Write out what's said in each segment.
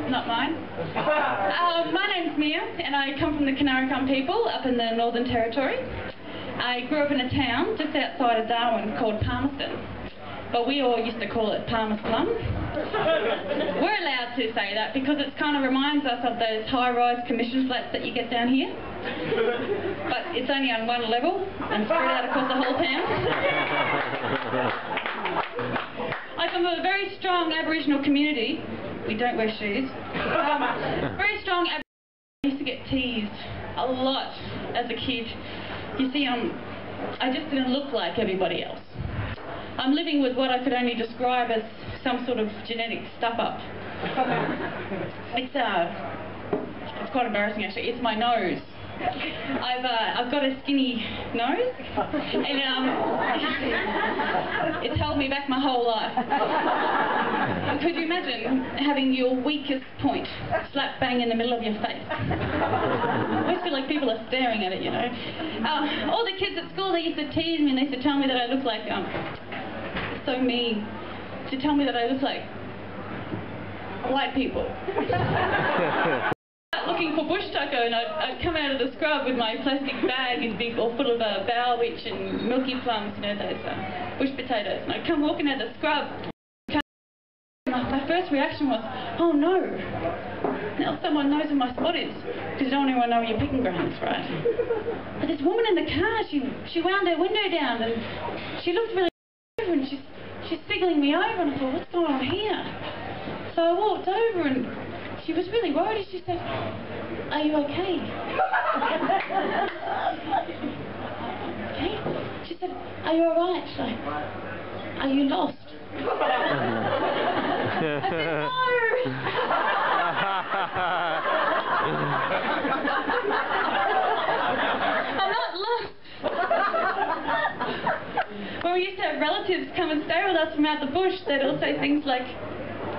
not mine. My name's Mia, and I come from the Canarikum people up in the Northern Territory. I grew up in a town just outside of Darwin called Palmerston, but we all used to call it Palmer Slum. We're allowed to say that because it kind of reminds us of those high-rise commission flats that you get down here, but it's only on one level and spread out across the whole town. I come from a very strong Aboriginal community. We don't wear shoes. Very strong Aboriginal. I used to get teased a lot as a kid. You see, I just didn't look like everybody else. I'm living with what I could only describe as some sort of genetic stuff-up. It's quite embarrassing actually. It's my nose. I've got a skinny nose, and it's held me back my whole life. Could you imagine having your weakest point slap bang in the middle of your face? I always feel like people are staring at it, you know. All the kids at school, they used to tease me and they used to tell me that I look like, so mean, to tell me that I look like white people. Looking for bush tucker, and I'd come out of the scrub with my plastic bag all full of bower witch and milky plums, you know, those bush potatoes, and I'd come walking out of the scrub. My first reaction was, oh no, now someone knows where my spot is, because you don't want anyone to know where your picking ground is, right? But this woman in the car, she wound her window down, and she looked really over, and she's signaling me over, and I thought, what's going on here? So I walked over, and she was really worried. She said, are you okay? Okay? She said, are you alright? She's like, are you lost? I said, no! I'm not lost. When we used to have relatives come and stay with us from out the bush, they'd all say things like,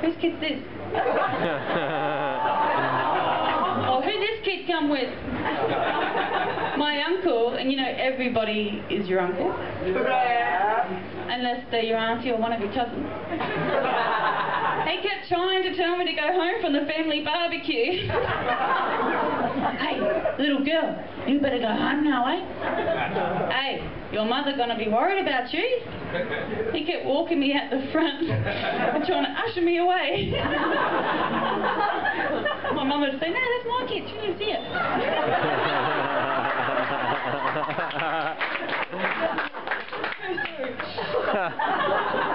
whose kid's this? Or who this kid come with? My uncle, and you know everybody is your uncle, unless they're your auntie or one of your cousins. He kept trying to tell me to go home from the family barbecue. Hey, little girl, you better go home now, eh? Hey, your mother gonna be worried about you. He kept walking me out the front and trying to usher me away. My mum would say, no, that's my kid, she lives here.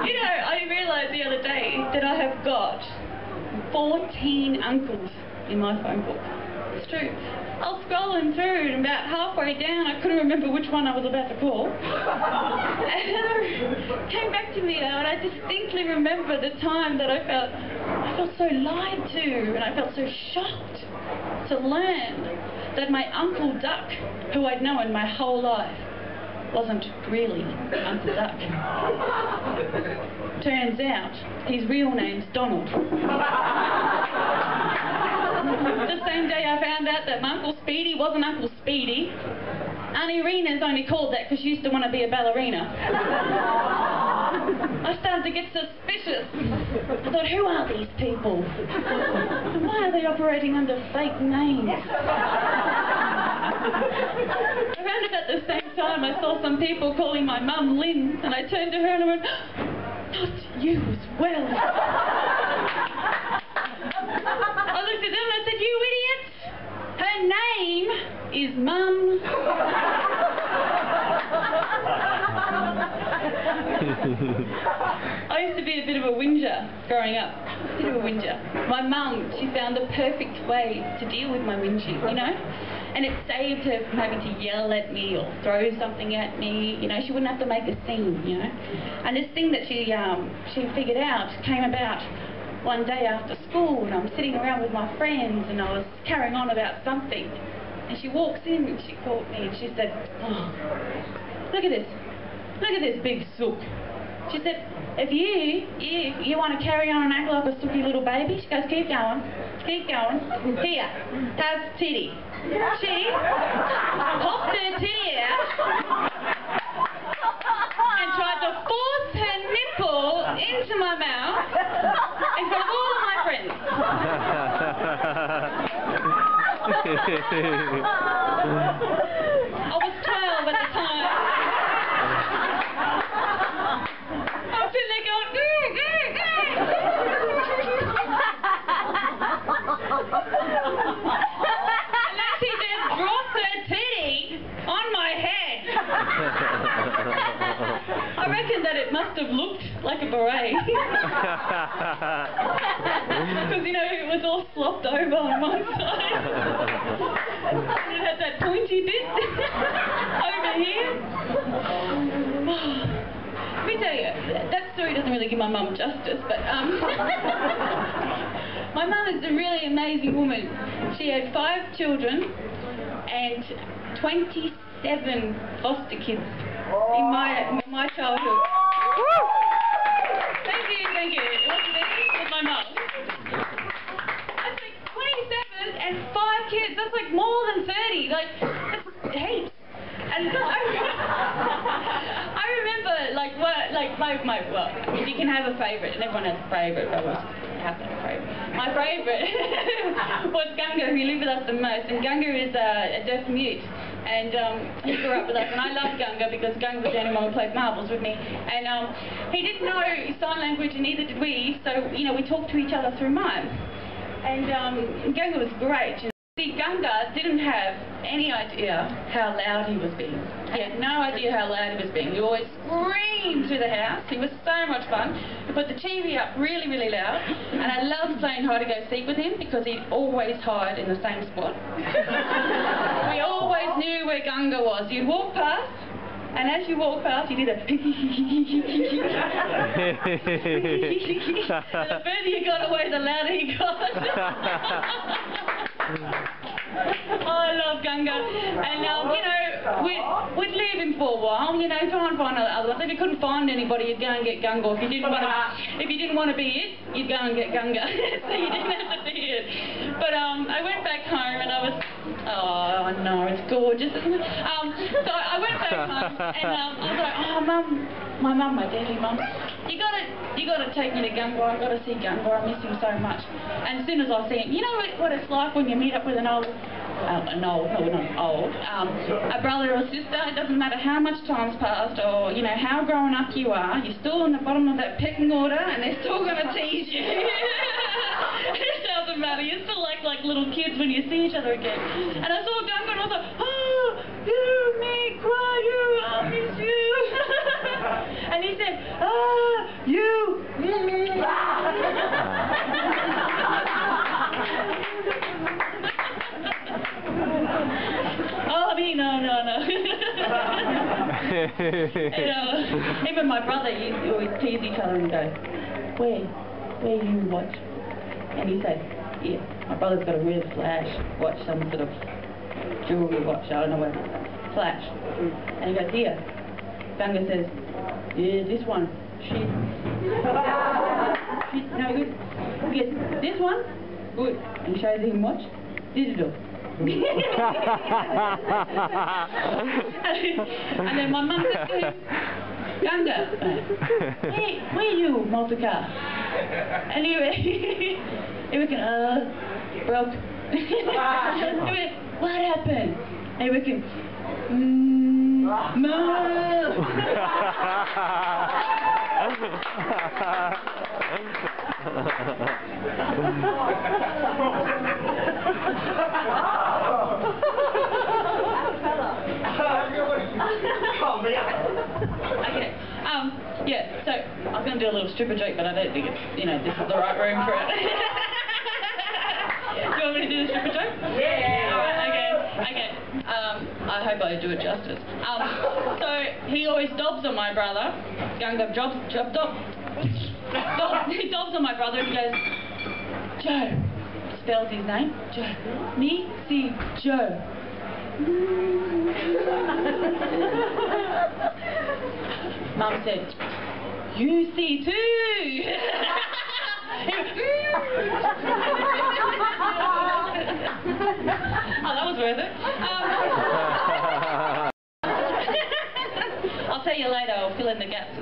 You know, I realised the other day that I have got 14 uncles in my phone book. It's true. I was scrolling through, and about halfway down I couldn't remember which one I was about to call. And it came back to me now, and I distinctly remember the time that I felt so lied to, and I felt so shocked to learn that my Uncle Duck, who I'd known my whole life, wasn't really Uncle Duck. Turns out his real name's Donald. The same day I found out that my Uncle Speedy wasn't Uncle Speedy. Auntie Rena's only called that because she used to want to be a ballerina. I started to get suspicious. I thought, who are these people? And why are they operating under fake names? Around about the same time I saw some people calling my mum Lynn, and I turned to her and I went, not you as well. I looked at them and I said, you idiots! Her name is Mum. I used to be a bit of a whinger growing up. A bit of a whinger. My mum, she found the perfect way to deal with my whinging, you know? And it saved her from having to yell at me or throw something at me. You know, she wouldn't have to make a scene, you know? And this thing that she figured out came about one day after school, and I'm sitting around with my friends and I was carrying on about something, and she walks in and she caught me and she said, oh, look at this big sook. She said, if you want to carry on and act like a sooky little baby, she goes, keep going, here, have titty. She popped her titty out and tried to force her nipple into my mouth in front of all of my friends. I was 12 at the time. I was sitting there going, and then she just dropped her titty on my head. I reckon that it must have looked like a beret. Because, you know, it was all slopped over on one side. It had that pointy bit over here. Let me tell you, that story doesn't really give my mum justice, but my mum is a really amazing woman. She had 5 children and 27 foster kids in my childhood. Thank you. It wasn't me, it was my mum. That's like 27 and 5 kids. That's like more than 30. Like, that's heaps. And I remember, well, you can have a favourite, and everyone has a favourite, but I have to have a favourite. My favourite was Gunga, who lived with us the most, and Gunga is a deaf mute. And he grew up with us, and I loved Gunga because Gunga was the only one who played marbles with me. And he didn't know sign language, and neither did we, so, you know, we talked to each other through mime. And Gunga was great. See, Gunga didn't have any idea how loud he was being. He had no idea how loud he was being. He always screamed through the house. He was so much fun. We put the TV up really, really loud, and I loved playing hide and go seek with him because he'd always hide in the same spot. We always knew where Gunga was. You'd walk past, and as you walk past, you did a and the further you got away, the louder he got. Oh, I love Gunga. And, you know, we'd leave him for a while, you know, try and find other ones. If you couldn't find anybody, you'd go and get Gunga. If you didn't want to be it, you'd go and get Gunga. So you didn't have to be it. But I went back home and I was, oh, no, it's gorgeous, isn't it? So I went back home and I was like, oh, Mum, my deadly Mum, you gotta take me to Gunga. I've got to see Gunga. I miss him so much. And as soon as I see him, you know what it's like when you meet up with a brother or sister. It doesn't matter how much time's passed or, you know, how grown up you are, you're still on the bottom of that pecking order and they're still going to tease you. It doesn't matter. You're still like little kids when you see each other again. And I saw Gunga and I was like, oh, you make cry, I miss you. And he said, ah, you. Oh, me, no. Even my brother used to always tease each other and go, where you watch? And he said, yeah, my brother's got a weird flash watch, some sort of jewelry watch, I don't know what, flash. And he goes, here. Gunga says, yeah, this one. She's no good. He goes, this one? Good. And he shows him watch. Digital. And then my mum said to him, Gunga, hey, where are you, Multicar? And he reckon, broke. He went, what happened? And he reckon, no. Okay. Yeah, so I was going to do a little stripper joke, but I don't think it's, you know, this is the right room for it. Do you want me to do the stripper joke? Yeah. Alright, okay. I hope I do it justice. So he always dobs on my brother. Gunga he dobs on my brother and he goes, Joe. Spells his name. Joe. Me, see, Joe. Mum said, you see too. Oh, that was worth it. I'll tell you later, I'll fill in the gaps.